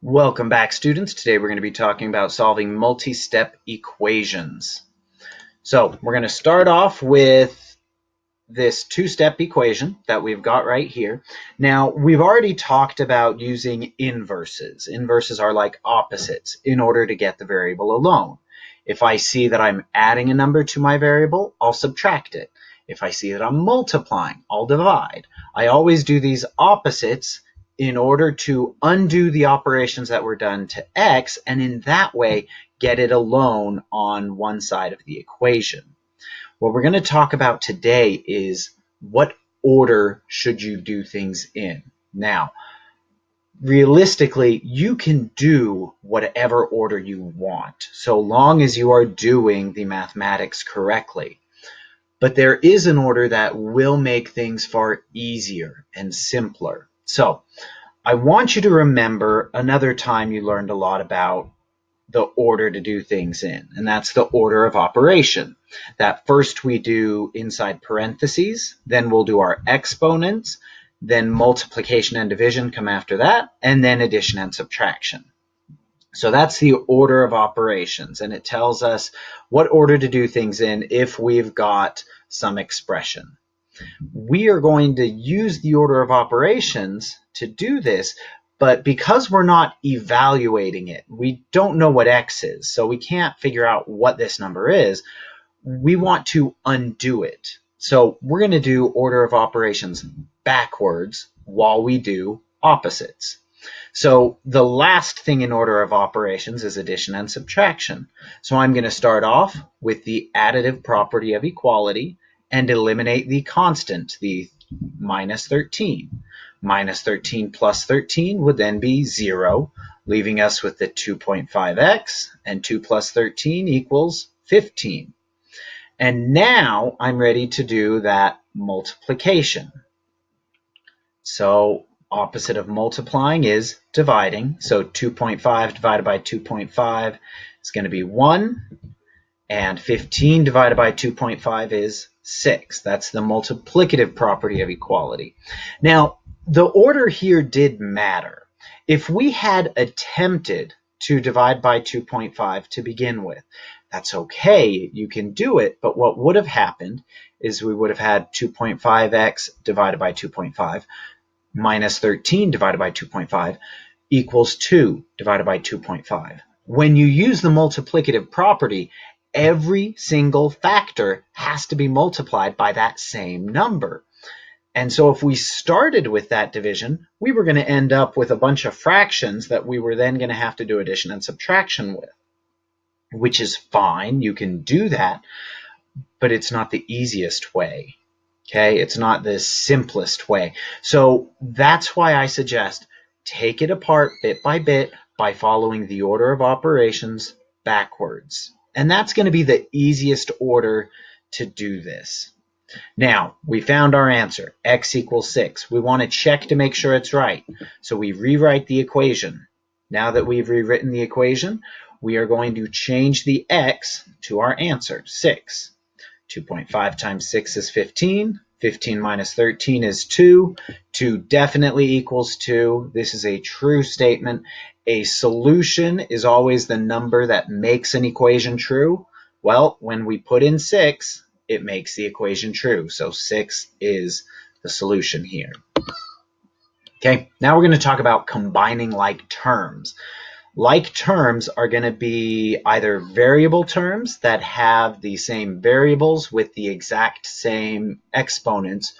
Welcome back, students. Today we're going to be talking about solving multi-step equations. So we're going to start off with this two-step equation that we've got right here. Now, we've already talked about using inverses. Inverses are like opposites in order to get the variable alone. If I see that I'm adding a number to my variable, I'll subtract it. If I see that I'm multiplying, I'll divide. I always do these opposites in order to undo the operations that were done to x, and in that way get it alone on one side of the equation. What we're going to talk about today is what order should you do things in. Now, realistically, you can do whatever order you want, so long as you are doing the mathematics correctly. But there is an order that will make things far easier and simpler. So I want you to remember another time you learned a lot about the order to do things in, and that's the order of operation. That first we do inside parentheses, then we'll do our exponents, then multiplication and division come after that, and then addition and subtraction. So that's the order of operations, and it tells us what order to do things in if we've got some expression. We are going to use the order of operations to do this, but because we're not evaluating it, we don't know what x is, so we can't figure out what this number is. We want to undo it. So we're going to do order of operations backwards while we do opposites. So the last thing in order of operations is addition and subtraction. So I'm going to start off with the additive property of equality and eliminate the constant, the minus 13. Minus 13 plus 13 would then be 0, leaving us with the 2.5x, and 2 plus 13 equals 15. And now I'm ready to do that multiplication. So opposite of multiplying is dividing. So 2.5 divided by 2.5 is going to be 1, and 15 divided by 2.5 is 6. That's the multiplicative property of equality. Now, the order here did matter. If we had attempted to divide by 2.5 to begin with, that's okay, you can do it, but what would have happened is we would have had 2.5x divided by 2.5 minus 13 divided by 2.5 equals 2 divided by 2.5. When you use the multiplicative property, every single factor has to be multiplied by that same number. And so if we started with that division, we were going to end up with a bunch of fractions that we were then going to have to do addition and subtraction with, which is fine. You can do that, but it's not the easiest way. Okay, it's not the simplest way. So that's why I suggest take it apart bit by following the order of operations backwards. And that's going to be the easiest order to do this. Now, we found our answer, x equals 6. We want to check to make sure it's right. So we rewrite the equation. Now that we've rewritten the equation, we are going to change the x to our answer, 6. 2.5 times 6 is 15. 15 minus 13 is 2. 2 definitely equals 2. This is a true statement. A solution is always the number that makes an equation true. Well, when we put in 6, it makes the equation true. So 6 is the solution here. Okay, now we're going to talk about combining like terms. Like terms are going to be either variable terms that have the same variables with the exact same exponents,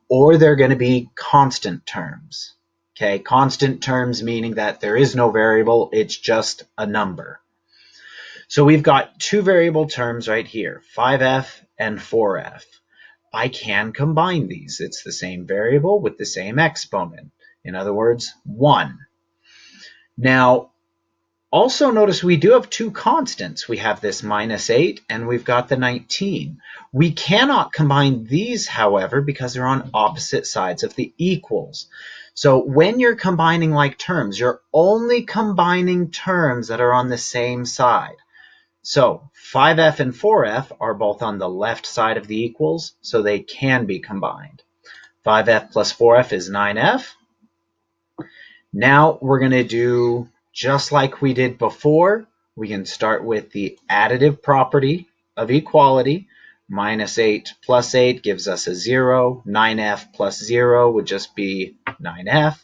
or they're going to be constant terms. Okay, constant terms meaning that there is no variable, it's just a number. So we've got two variable terms right here, 5f and 4f. I can combine these. It's the same variable with the same exponent. In other words, 1. Now, also notice we do have two constants. We have this minus 8 and we've got the 19. We cannot combine these, however, because they're on opposite sides of the equals. So when you're combining like terms, you're only combining terms that are on the same side. So 5f and 4f are both on the left side of the equals, so they can be combined. 5f plus 4f is 9f. Now we're going to do just like we did before, we can start with the additive property of equality. Minus 8 plus 8 gives us a 0. 9f plus 0 would just be 9f.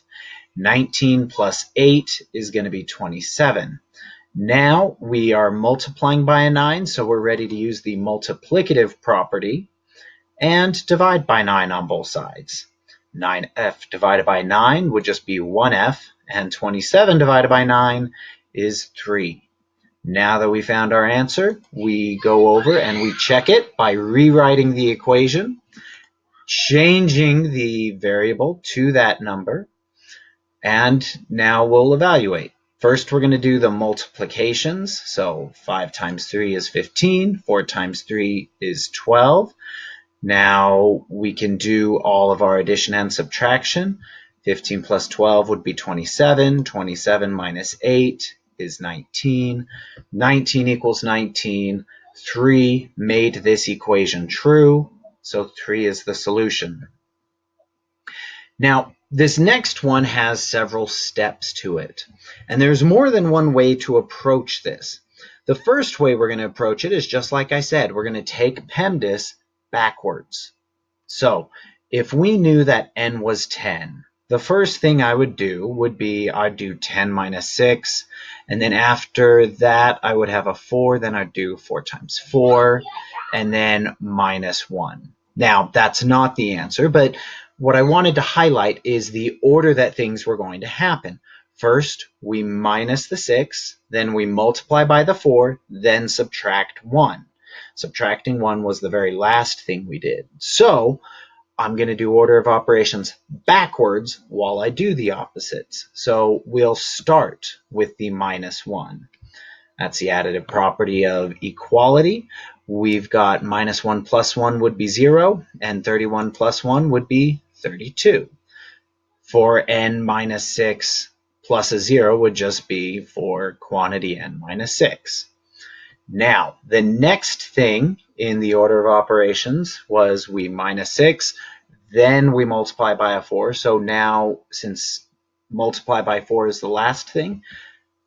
19 plus 8 is going to be 27. Now we are multiplying by a 9, so we're ready to use the multiplicative property and divide by 9 on both sides. 9f divided by 9 would just be 1f, and 27 divided by 9 is 3. Now that we found our answer, we go over and we check it by rewriting the equation, changing the variable to that number, and now we'll evaluate. First, we're going to do the multiplications. So 5 times 3 is 15. 4 times 3 is 12. Now we can do all of our addition and subtraction. 15 plus 12 would be 27. 27 minus 8 is 19. 19 equals 19. 3 made this equation true, so 3 is the solution. Now, this next one has several steps to it, and there's more than one way to approach this. The first way we're going to approach it is just like I said, we're going to take PEMDAS backwards. So, if we knew that n was 10, the first thing I would do would be I'd do 10 minus 6, and then after that I would have a 4, then I'd do 4 times 4, and then minus 1. Now, that's not the answer, but what I wanted to highlight is the order that things were going to happen. First, we minus the 6, then we multiply by the 4, then subtract 1. Subtracting 1 was the very last thing we did. So I'm going to do order of operations backwards while I do the opposites. So we'll start with the minus 1. That's the additive property of equality. We've got minus 1 plus 1 would be 0, and 31 plus 1 would be 32. For n minus 6 plus a 0 would just be for quantity n minus 6. Now, the next thing in the order of operations was we minus 6, then we multiply by a 4. So now, since multiply by 4 is the last thing,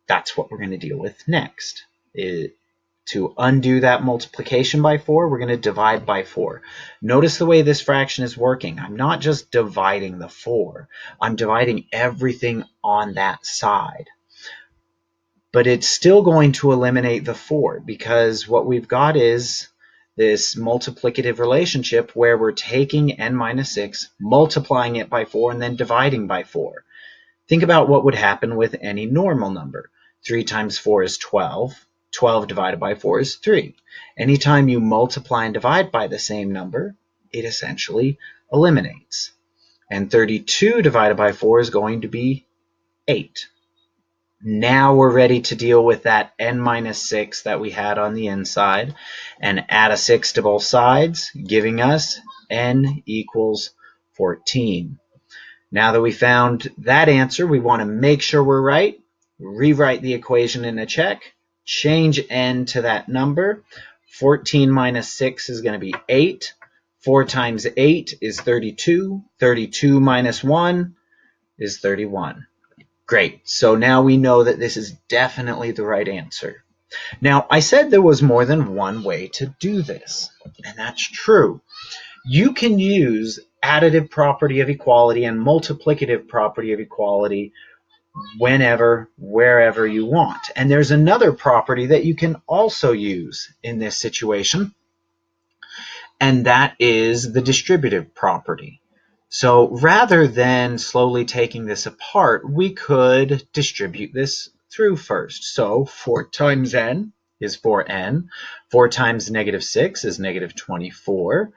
that's what we're going to deal with next. To undo that multiplication by 4, we're going to divide by 4. Notice the way this fraction is working. I'm not just dividing the 4. I'm dividing everything on that side. But it's still going to eliminate the 4 because what we've got is this multiplicative relationship where we're taking n minus 6, multiplying it by 4, and then dividing by 4. Think about what would happen with any normal number. 3 times 4 is 12. 12 divided by 4 is 3. Anytime you multiply and divide by the same number, it essentially eliminates. And 32 divided by 4 is going to be 8. Now we're ready to deal with that n minus 6 that we had on the inside and add a 6 to both sides, giving us n equals 14. Now that we found that answer, we want to make sure we're right, rewrite the equation in a check, change n to that number. 14 minus 6 is going to be 8. 4 times 8 is 32. 32 minus 1 is 31. Great, so now we know that this is definitely the right answer. Now, I said there was more than one way to do this, and that's true. You can use additive property of equality and multiplicative property of equality whenever, wherever you want. And there's another property that you can also use in this situation, and that is the distributive property. So rather than slowly taking this apart, we could distribute this through first. So 4 times n is 4n. 4 times negative 6 is negative 24.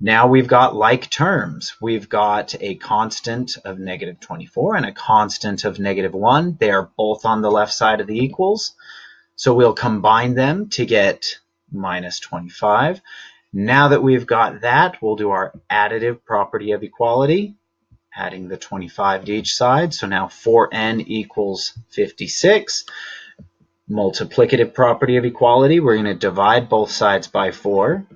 Now we've got like terms. We've got a constant of negative 24 and a constant of negative 1. They are both on the left side of the equals. So we'll combine them to get minus 25. Now that we've got that, we'll do our additive property of equality, adding the 25 to each side. So now 4n equals 56. Multiplicative property of equality, we're going to divide both sides by 4,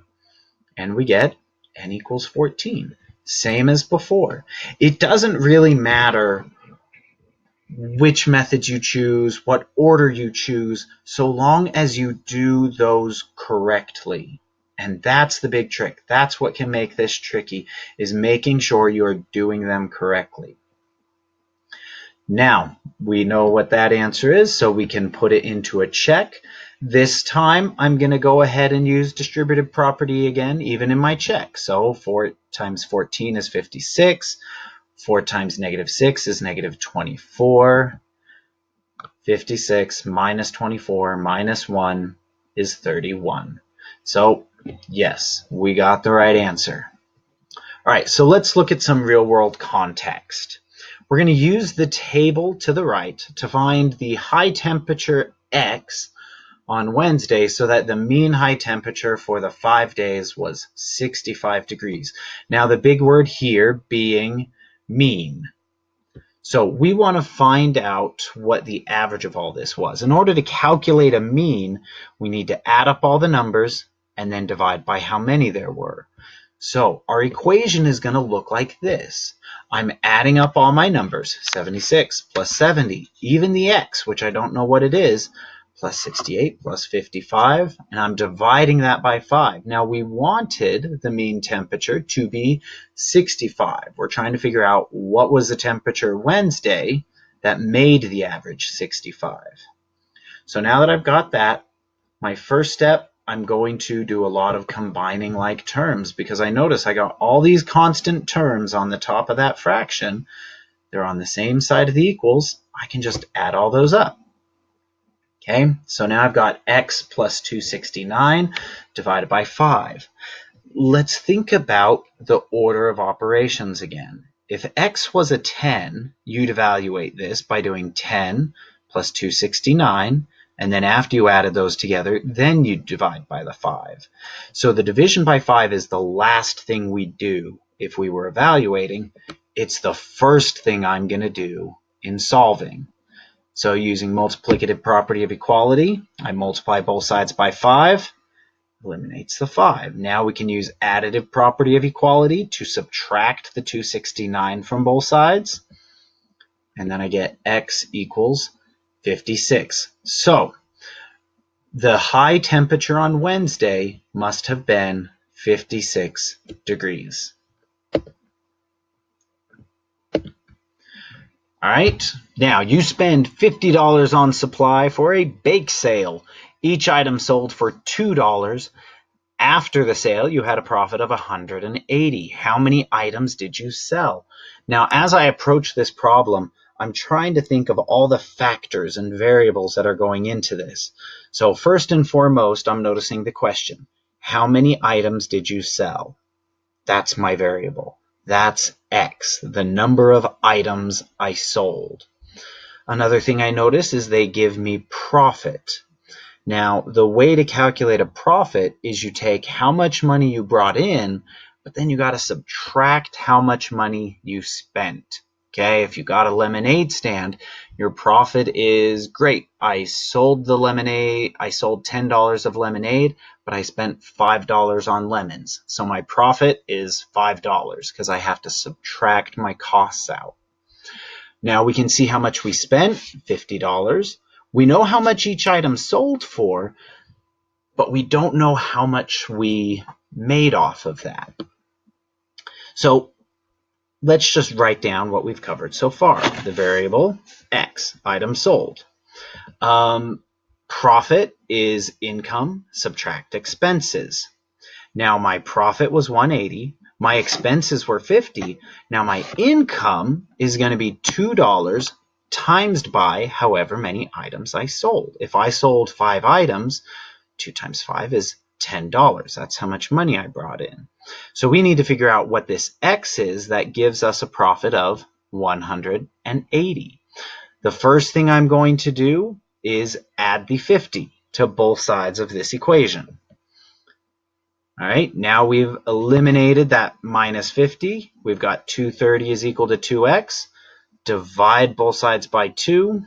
and we get n equals 14. Same as before. It doesn't really matter which method you choose, what order you choose, so long as you do those correctly. And that's the big trick. That's what can make this tricky, is making sure you're doing them correctly. Now, we know what that answer is, so we can put it into a check. This time, I'm going to go ahead and use distributive property again, even in my check. So 4 times 14 is 56. 4 times negative 6 is negative 24. 56 minus 24 minus 1 is 31. So, yes, we got the right answer. All right, so let's look at some real-world context. We're going to use the table to the right to find the high temperature X on Wednesday so that the mean high temperature for the 5 days was 65 degrees. Now, the big word here being mean. So we want to find out what the average of all this was. In order to calculate a mean, we need to add up all the numbers and then divide by how many there were. So our equation is going to look like this. I'm adding up all my numbers, 76 plus 70, even the x, which I don't know what it is, plus 68 plus 55, and I'm dividing that by 5. Now we wanted the mean temperature to be 65. We're trying to figure out what was the temperature Wednesday that made the average 65. So now that I've got that, my first step, I'm going to do a lot of combining like terms because I notice I got all these constant terms on the top of that fraction. They're on the same side of the equals. I can just add all those up. Okay, so now I've got x plus 269 divided by 5. Let's think about the order of operations again. If x was a 10, you'd evaluate this by doing 10 plus 269, and then after you added those together, then you divide by the 5. So the division by 5 is the last thing we do if we were evaluating. It's the first thing I'm going to do in solving. So using multiplicative property of equality, I multiply both sides by 5, eliminates the 5. Now we can use additive property of equality to subtract the 269 from both sides. And then I get x equals 56. So the high temperature on Wednesday must have been 56 degrees. All right, now you spend $50 on supply for a bake sale. Each item sold for $2. After the sale, you had a profit of $180. How many items did you sell? Now, as I approach this problem, I'm trying to think of all the factors and variables that are going into this. So first and foremost, I'm noticing the question, how many items did you sell? That's my variable. That's X, the number of items I sold. Another thing I notice is they give me profit. Now, the way to calculate a profit is you take how much money you brought in, but then you got to subtract how much money you spent. Okay, if you got a lemonade stand, your profit is great. I sold the lemonade, I sold $10 of lemonade, but I spent $5 on lemons. So my profit is $5 because I have to subtract my costs out. Now we can see how much we spent, $50. We know how much each item sold for, but we don't know how much we made off of that. So let's just write down what we've covered so far. The variable X, item sold. Profit is income, subtract expenses. Now my profit was 180. My expenses were 50. Now my income is going to be $2 times by however many items I sold. If I sold 5 items, 2 times 5 is $10. That's how much money I brought in. So we need to figure out what this X is that gives us a profit of 180. The first thing I'm going to do is add the 50 to both sides of this equation. All right, now we've eliminated that minus 50. We've got 230 is equal to 2x. Divide both sides by 2.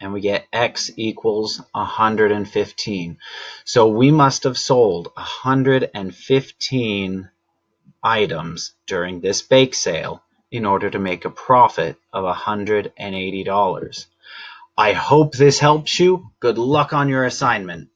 And we get x equals 115. So we must have sold 115 items during this bake sale in order to make a profit of $180. I hope this helps you. Good luck on your assignment.